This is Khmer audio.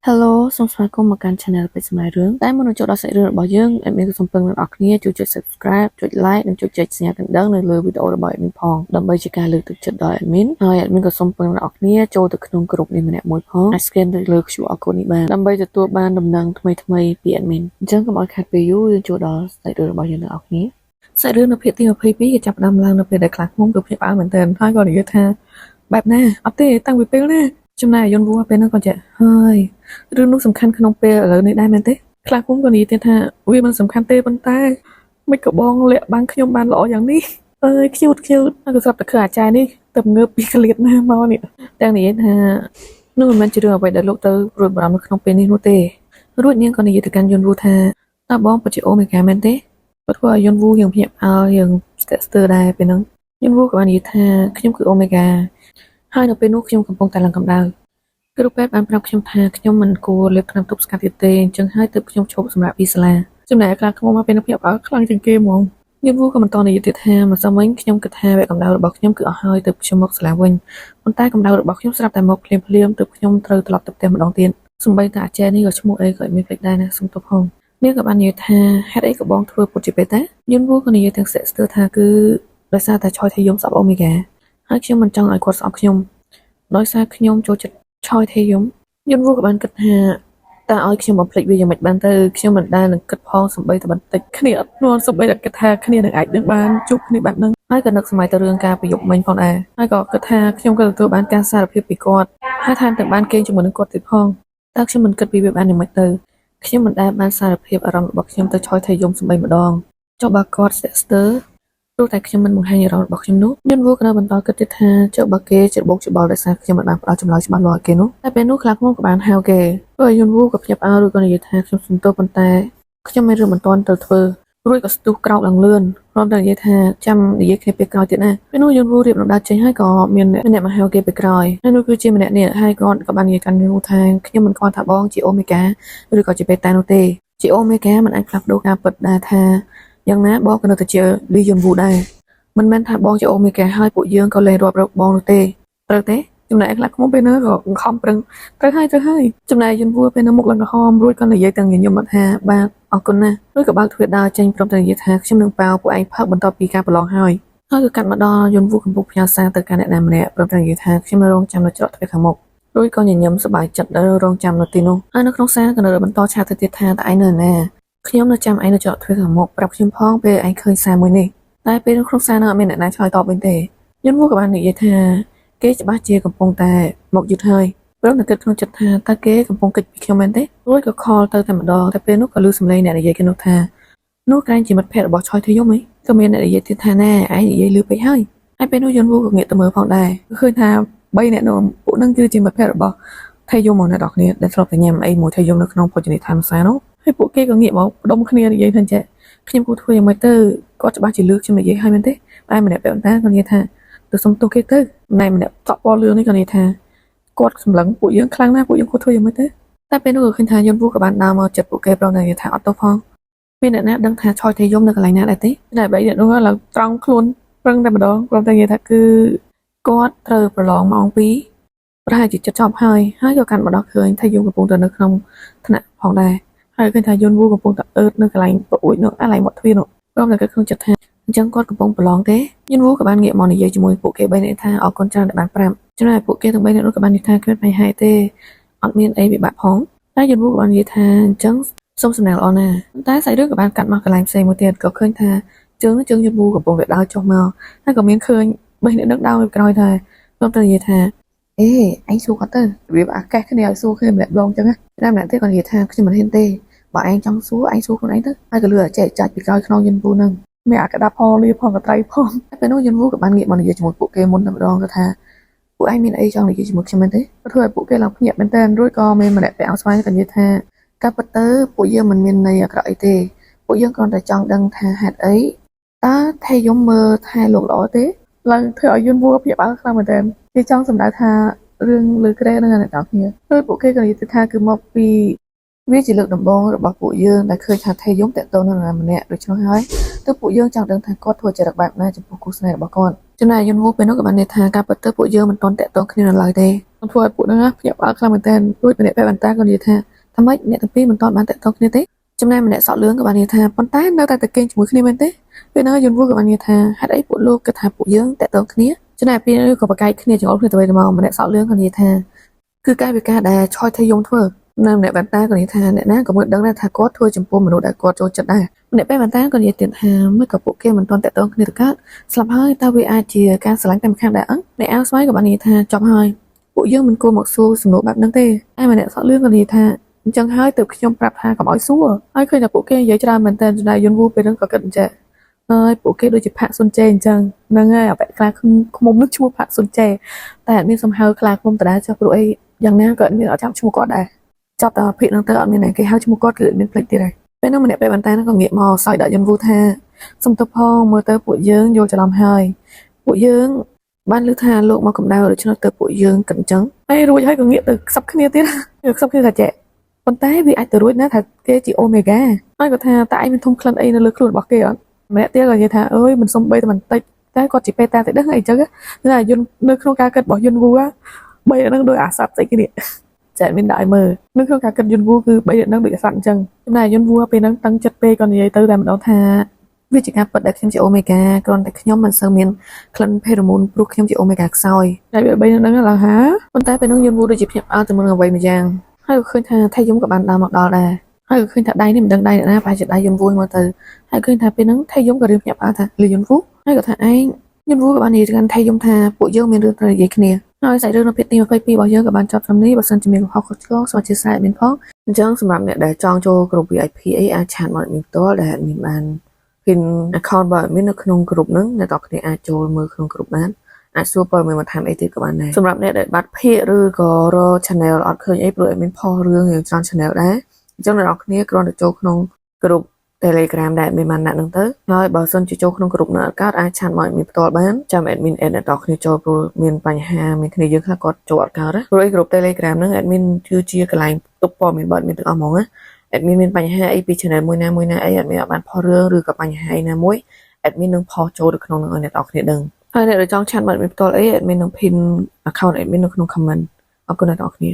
Hello សូមស្វាគមន៍មកកាន់ Channel ពេជ្រសម្រាប់រឿងតែមុននឹងចូលដល់សាច់រឿងរបស់យើងadmin ក៏សូមពឹងអ្នកនរគ្នាជួយចុច Subscribe ចុច Like និងចុចសញ្ញាកណ្ដឹងនៅលើវីដេអូរបស់ admin ផងដើម្បីជាការលើកទឹកចិត្តដល់ admin ហើយ admin ក៏សូមពឹងអ្នកនរគ្នាចូលទៅក្នុងក្រុមនេះម្នាក់មួយផងអាច scan ទៅលើ QR code នេះបានដើម្បីទទួលបានដំណឹងថ្មីៗពី admin អញ្ចឹងកុំឲ្យខាតពេលយូរយើងចូលដល់សាច់រឿងរបស់យើងទាំងអស់គ្នាសាច់រឿងនៅភាគទី22ក៏ចាប់ផ្ដើមឡើងនៅពេលដែលខ្លាឃ្មុំទៅភ្ញាក់ផ្អើលមែនទែនហើយក៏និយាយថាបែបណាអត់ទេតាំងពីពេលណាចំណែកយន្តវូពេលហ្នឹងក៏ចេះហើយរឿងនោះសំខាន់ក្នុងពេលឥឡូវនេះដែរមែនទេខ្លះគុំក៏និយាយទៀតថាវាមិនសំខាន់ទេប៉ុន្តែមិនក៏បងលាក់បាំងខ្ញុំបានល្អយ៉ាងនេះអើយខ្ជូតហើយក៏ស្រាប់តែឃើញអាចារ្យនេះទៅងើបពីក្លៀតណាមកនេះទាំងនិយាយថានោះមិនមែនជារឿងអ្វីដែលលោកទៅព្រួយបារម្ភនៅក្នុងពេលនេះនោះទេរួចនាងក៏និយាយទៅកាន់យន្តវូថាតើបងពិតជាអូមេហ្គាមែនទេក៏ធ្វើឲ្យយន្តវូយើងភ្ញាក់ផ្អើលយើងស្ទាក់ស្ទើរដែរពេលហ្នឹងយន្តវូក៏បាននិយាយថាខ្ញុំគឺអូមេហ្គាហើយនៅពេលនោះខ្ញុំកំពុងតែឡើងកម្ដៅគ្រូពេទ្យបានប្រាប់ខ្ញុំថាខ្ញុំមិនគួរលេបថ្នាំទប់ស្កាត់ទៀតទេអញ្ចឹងហើយទើបខ្ញុំឈប់សម្រាប់ពីសាលាចំណែកខ្លាឃ្មុំមកពេលនោះភ្ញាក់ផ្អើលខ្លាំងជាងគេហ្មងយន្តវូក៏បន្តនិយាយទៀតថាម្សិលមិញខ្ញុំគិតថាវគ្គកម្ដៅរបស់ខ្ញុំគឺអស់ហើយទើបខ្ញុំមកសាលាវិញប៉ុន្តែកម្ដៅរបស់ខ្ញុំស្រាប់តែមកភ្លាមទើបខ្ញុំត្រូវត្រឡប់ទៅផ្ទះម្ដងទៀតសម្បីតែអាចារ្យនេះក៏ឈ្មោះអីក៏មានភ្លេចដែរណាសុំទោសផងនាងក៏បាននិយាយថាហេតុអីក៏បងធ្វើពុតជាពេទ្យដែរយន្តវូក៏និយាយទាំងស្ទាក់ស្ទើរថាគឺដោយសារតែឆយថៃយំស្អប់អូមេហ្គាហើយខ្ញុំមិនចង់ឲ្យគាត់ស្អប់ខ្ញុំដោយសារខ្ញុំចូលចិត្តឆយថៃយំយន្តវូក៏បានគិតថាតើឲ្យខ្ញុំបំភ្លេចវាយ៉ាងម៉េចបានទៅខ្ញុំមិនដែលនឹងគិតផងសម្បីតែបន្តិចគ្នាអត់ធ្នន់សម្បីតែគិតថាគ្នានឹងអាចនឹងបានជួបគ្នាបែបហ្នឹងហើយក៏នឹកសម័យទៅរឿងការប្រយុទ្ធមិញផងដែរហើយក៏គិតថាខ្ញុំក៏ទទួលបានការសារភាពពីគាត់ហើយថែមទាំងបានគេងជាមួយនឹងគាត់ទៀតផងតើខ្ញុំមិនគិតពីវាបានយ៉ាងម៉េចទៅខ្ញុំមិនដែលបានសារភាពអារម្មណ៍របស់ខ្ញុំទៅឆយថៃយំសម្បីម្ដងចុះបើគាត់ស្ទាក់ស្ទើរព្រោះតែខ្ញុំមិនបង្ហាញអារម្មណ៍របស់ខ្ញុំនោះយន្តវូក៏នៅបន្តគិតទៀតថាចុះបើគេច្របូកច្បល់ដោយសារខ្ញុំមិនបានផ្ដល់ចម្លើយច្បាស់លាស់ឲ្យគេនោះតែពេលនោះខ្លាឃ្មុំក៏បានហៅគេព្រោះយន្តវូក៏ភ្ញាក់ផ្អើលរួចក៏និយាយថាខ្ញុំសុំទោសប៉ុន្តែខ្ញុំមានរឿងមិនទាន់ទៅធ្វើរួចក៏ស្ទុះក្រោកឡើងលឿនព្រមទាំងនិយាយថាចាំនិយាយគ្នាពេលក្រោយទៀតណាពេលនោះយន្តវូរៀបរំដាប់ចេញហើយក៏មានអ្នកមកហៅគេពេលក្រោយហើយនោះគឺជាម្នាក់នេះហើយគាត់ក៏បាននិយាយកាន់យន្តវូថាខ្ញុំមិនគាត់ថាបងជាអូមេហ្គាឬក៏ជាពេទ្យតែនោះទេជាអូមេហ្គាមិនអាចផ្លាស់ប្ដូរការពិតដែរថាយ៉ាងណាបងក៏នៅតែជាលីយន្តវូដែរមិនមែនថាបងជាអូមេហ្គាហើយពួកយើងក៏លែងរាប់រកបងនោះទេត្រូវទេចំណែកខ្លះខ្មុំពេលនោះក៏ខំប្រឹងត្រូវហើយចំណែកយន្តវូពេលនោះមុខឡើងក្រហមរួចក៏និយាយទាំងញញឹមថាបាទអរគុណណាស់រួចក៏បើកទ្វារដើរចេញព្រមទាំងនិយាយថាខ្ញុំនឹងប៉ាវពួកឯងផឹកបន្ទាប់ពីការប្រឡងហើយក៏កាត់មកដល់យន្តវូកំពុងផ្ញើសារទៅកាន់អ្នកណាម្នាក់ព្រមទាំងនិយាយថាខ្ញុំនឹងរងចាំនៅច្រកទ្វារខាងមុខរួចក៏ញញឹមសប្បាយចិត្តដែលរងចាំនៅទីនោះហើយនៅក្នុងសារក៏នៅបន្តឆាតទៅទៀតថាតើឯងនៅណាខ្ញុំនៅចាំឯងនៅច្រកទ្វារខាងមុខប្រាប់ខ្ញុំផងពេលឯងឃើញសារមួយនេះតែពេលក្នុងសារនោះអត់មានអ្នកណាឆ្លើយតបវិញទេយន្តវូក៏បាននិយាយថាគេច្បាស់ជាកំពុងតែមកយឺតហើយព្រមទាំងគិតក្នុងចិត្តថាតើគេកំពុងគិតពីខ្ញុំមែនទេរួចក៏ខលទៅតែម្ដងតែពេលនោះក៏ឮសំឡេងអ្នកនិយាយគេនោះថានោះក្រែងជាមិត្តភក្តិរបស់ឆយថៃយំហីក៏មានអ្នកនិយាយទៀតថាណែឯងនិយាយលឺពេកហើយហើយពេលនោះយន្តវូក៏ងាកទៅមើលផងដែរឃើញថា3អ្នកនោះពួកហ្នឹងគឺជាមិត្តភក្តិរបស់ថៃយំមកអ្នកនរគ្នាដែលធ្លាប់តែញ៉ាំអីមួយថៃយំនៅក្នុងភោជនីយដ្ឋានផ្សារនោះហើយពួកគេក៏ងាកមកផ្ដុំគ្នានិយាយថាចេះខ្ញុំគួរធ្វើយ៉ាងម៉េចទៅគាត់ច្បាស់ជាលឺខ្ញុំនិយាយហើយមែនទេតែម្នាក់ពាក់បន្តាក៏និយាយថាទៅសុំទោសគេទៅណែម្នាក់តក់ពណ៌លឿងនេះក៏និយាយថាគាត់សម្លឹងពួកយើងខ្លាំងណាស់ពួកយើងគួរធ្វើយ៉ាងម៉េចទៅតែពេលនោះក៏ឃើញថាយន្តវូក៏បានដើរមកចិត្តពួកគេព្រមទាំងនិយាយថាអត់ទោសផងមានអ្នកណាដឹងថាឆយថៃយំនៅកន្លែងណាដែរទេតែ3អ្នកនោះឡើងត្រង់ខ្លួនប្រឹងតែម្ដងព្រមទាំងនិយាយថាគឺគាត់ត្រូវប្រឡងម៉ោង2ប្រហែលជាចិត្តចប់ហើយក៏កាន់មកដល់ឃើញថាយំកំពុងតែនៅក្នុងថ្នាក់ផងដែរហើយឃើញថាយន្តវូកំពុងតែអឺតនៅកន្លែងប្រអួយនោះកន្លែងមាត់ទ្វារនោះព្រមទាំងគិតក្នុងចិត្តថាអញ្ចឹងគាត់កំពុងប្រឡងទេយន្តវូក៏បានងាកមកនិយាយជាមួយពួកគេ3នាក់ថាអរគុណច្រើនដែលបានប្រាប់ចំណែកពួកគេទាំង3នាក់នោះក៏បាននិយាយថាគ្មានបញ្ហាទេអត់មានអីពិបាកផងតែយន្តវូក៏បាននិយាយថាអញ្ចឹងសូមសំណាងល្អណាស់តែសាច់រឿងក៏បានកាត់មកកន្លែងផ្សេងមួយទៀតក៏ឃើញថាជើងយន្តវូកំពុងតែដើរចុះមកហើយក៏មានឃើញ3នាក់នឹងដើរទៅក្រោយដែរព្រមទាំងនិយាយថាអេអញសួរគាត់ទៅវាអាកាសគ្នាឲ្យសួរគ្នាម្នាក់ដងអញ្ចឹងណាតែម្នាក់ទៀតក៏និយាយថាខ្ញុំមិនហ៊ានទេបើឯងចង់សួរឯងសួរខ្លួនឯងទៅហើយក៏លឺអាចចាច់ពីក្រោយខ្នងយន្តវូនឹងមានអាកដាប់ផងលីផងកត្រៃផងតែពេលនោះយន្តវូក៏បានងាកមកនិយាយជាមួយពួកគេមុនតែម្ដងទៅថាពួកឯងមានអីចង់និយាយជាមួយខ្ញុំមែនទេក៏ធ្វើឲ្យពួកគេឡើងភ្ញាក់មែនតើរួចក៏មានម្នាក់ពាក់អាវស្វាយក៏និយាយថាការពិតទៅពួកយើងមិនមានន័យអាក្រក់អីទេពួកយើងគ្រាន់តែចង់ដឹងថាហេតុអីតើថៃយំមើលថែលោកល្អទេឡើងធ្វើឲ្យយន្តវូភ្ញាក់ផ្អើលខ្លាំងមែនតើគេចង់សម្ដៅថារឿងលើក្រែនឹងអ្នកនរគ្នាហើយពួកគេក៏និយាយថាគឺមកពីវាជាលើកដំបូងរបស់ពួកយើងដែលឃើញថាថៃយំតាក់ទងនឹងនរណាម្នាក់ដូច្នោះហើយទើបពួកយើងចង់ដឹងថាគាត់ធ្វើចរិតបែបណាចំពោះគូស្នេហ៍របស់គាត់ចំណែកយន្តវូពេលនោះក៏បាននិយាយថាការពិតទៅពួកយើងមិនទាន់តាក់ទងគ្នានៅឡើយទេ ធ្វើឲ្យពួកហ្នឹងភ្ញាក់ផ្អើលខ្លាំងមែនតើដូចម្នាក់បែបបន្តាក៏និយាយថាថាម៉េចអ្នកទាំងពីរមិនតន់បានតាក់ទងគ្នាទេចំណែកម្នាក់សក់លឿងក៏បាននិយាយថាប៉ុន្តែនៅតែតែគេងជាមួយគ្នាមែនទេពេលហ្នឹងយន្តវូក៏បាននិយាយថាហេតុអីពួកលោកគិតថាពួកយើងតាក់ទងគ្នាចំណែពេលនេះក៏ប្រកែកគ្នាចង្អុលគ្នាទៅវិញទៅមកម្នាក់សក់លឿងក៏និយាយថាគឺកាយវិការដែលឆយថៃយំធ្វើនៅម្នាក់បន្តាក៏និយាយថាអ្នកណាក៏មិនដឹងដែរថាគាត់ធ្វើចំពោះមនុស្សដែលគាត់ចូលចិត្តដែរម្នាក់បែបបន្តាក៏និយាយទៀតថាមិនក៏ពួកគេមិនតន់តាក់ទងគ្នាទៅកើតស្លាប់ហើយតើវាអាចជាការស្រឡាញ់តែម្ខាងដែរអញ្អ្នកអាវស្វាយក៏បាននិយាយថាចប់ហើយពួកយើងមិនគួរមកសួរសំណួរបែបហ្នឹងទេតែម្នាក់សក់លឿងក៏និយាយថាអញ្ចឹងហើយទើបខ្ញុំប្រាប់ថាកុំឲ្យសួរហើយឃើញថាពួកគេនិយាយច្រើនមែនតើចំណែកយន្តវូពេលហ្នឹងក៏គិតអញ្ចឹងហើយពួកគេដូចជាផាក់សុនជេអញ្ចឹងហ្នឹងហើយអាបែកខ្លាឃ្មុំនោះឈ្មោះផាក់សុនជេតែអត់មានសំហៅខ្លាឃ្មុំដដែលចុះព្រោះអីយ៉ាងណាក៏អត់មានអត់ចាំឈ្មោះគាត់ដែរចាប់តែភាគហ្នឹងទៅអត់មានគេហៅឈ្មោះគាត់គឺអត់មានភ្លេចទៀតហើយពេលហ្នឹងម្នាក់បែបបន្តែហ្នឹងក៏ងាកមកសើចដាក់យន្តវូថាសុំទោសផងមើលទៅពួកយើងយល់ច្រឡំហើយពួកយើងបានឮថាលោកមកកម្ដៅដូច្នោះទៅពួកយើងគិតអញ្ចឹងហើយរួចហើយក៏ងាកទៅខ្សឹបគ្នាទៀតខ្សឹបគ្នាថាចេះប៉ុន្តែវាអាចទៅរួចណាថាគេជាអូមេហ្គាហើយក៏ថាតើឯងមានធំក្លិនអីនៅលើខ្លួនរបស់គេអត់ម្នាក់ទៀតក៏និយាយថាអើយមិនសុំបីតែបន្តិចតែគាត់ជាពេតាទៅដឹងអីចឹងគឺថាយន្តនៅក្នុងការគិតរបស់យន្តវូបីហ្នឹងដូចអាសត្វស្អីគេនេះចែកមានដាក់ឲ្យមើលនៅក្នុងការគិតយន្តវូគឺបីហ្នឹងដូចអាសត្វអញ្ចឹងចំណែកយន្តវូពេលហ្នឹងតឹងចិត្តពេកក៏និយាយទៅតែម្ដងថាវាជាការពិតដែលខ្ញុំជាអូមេហ្គាគ្រាន់តែខ្ញុំមិនសូវមានក្លិនផេរ៉ូម៉ូនព្រោះខ្ញុំជាអូមេហ្គាខ្សោយតែវាបីហ្នឹងឡើងហាប៉ុន្តែពេលហ្នឹងយន្តវូដូចជាភ្ញាក់ផ្អើលទៅមើលអ្វីមួយយ៉ាងហើយក៏ឃើញថាថៃយំក៏បានដើរមកដល់ដែរហើយក៏ឃើញថាដៃនេះមិនដឹងដៃអ្នកណាប្រហែលជាដៃយន្តវូមកទៅហើយឃើញថាពេលហ្នឹងថៃយំក៏រឿងភ្ញាក់ផ្អើលថាលឺយន្តវូហើយក៏ថាឯងយន្តវូក៏បាននិយាយកាន់ថៃយំថាពួកយើងមានរឿងត្រូវនិយាយគ្នាហើយសាច់រឿងនៅភាគទី22របស់យើងក៏បានចប់ត្រឹមនេះបើសិនជាមានកំហុសខុសឆ្គងសូមអធិស្ឋានadminផងអញ្ចឹងសម្រាប់អ្នកដែលចង់ចូលក្រុម VIP អីអាចឆាតមកadminផ្ទាល់ដែល admin បាន pin account របស់ admin នៅក្នុងក្រុមហ្នឹងអ្នកទាំងគ្នាអាចចូលមើលក្នុងក្រុមបានអាចសួរព័ត៌មានបន្ថែមអីទៀតក៏បានដែរសម្រាប់អ្នកដែលបាត់ភាគឬក៏រក channel អត់ឃើញអីព្រោះ admin ផុសរឿងយ៉ាងច្រើន channel ដែរអញ្ចឹងអ្នកទាំងគ្នាគ្រាន់តែចូលក្នុងក្រុម Telegram ដែល admin បានដាក់ហ្នឹងទៅហើយបើសិនជាចូលក្នុងក្រុមហ្នឹងអត់កើតអាចឆាតមក admin ផ្ទាល់បានចាំ admin add អ្នកទាំងគ្នាចូលព្រោះមានបញ្ហាមានគ្នាយើងខ្លះគាត់ចូលអត់កើតព្រោះឯក្រុម Telegram ហ្នឹង admin គឺជាកន្លែងទុកព័ត៌មានរបស់ admin ទាំងអស់ហ្មងណាadmin មានបញ្ហាអីពី channel មួយណាអី admin អត់បានផុសរឿងឬក៏បញ្ហាអីណាមួយ admin នឹងផុសចូលទៅក្នុងហ្នឹងឲ្យអ្នកទាំងគ្នាដឹងហើយអ្នកដែលចង់ឆាតមក admin ផ្ទាល់អី admin នឹង pin account admin នៅក្នុង comment អរគុណអ្នកទាំងគ្នា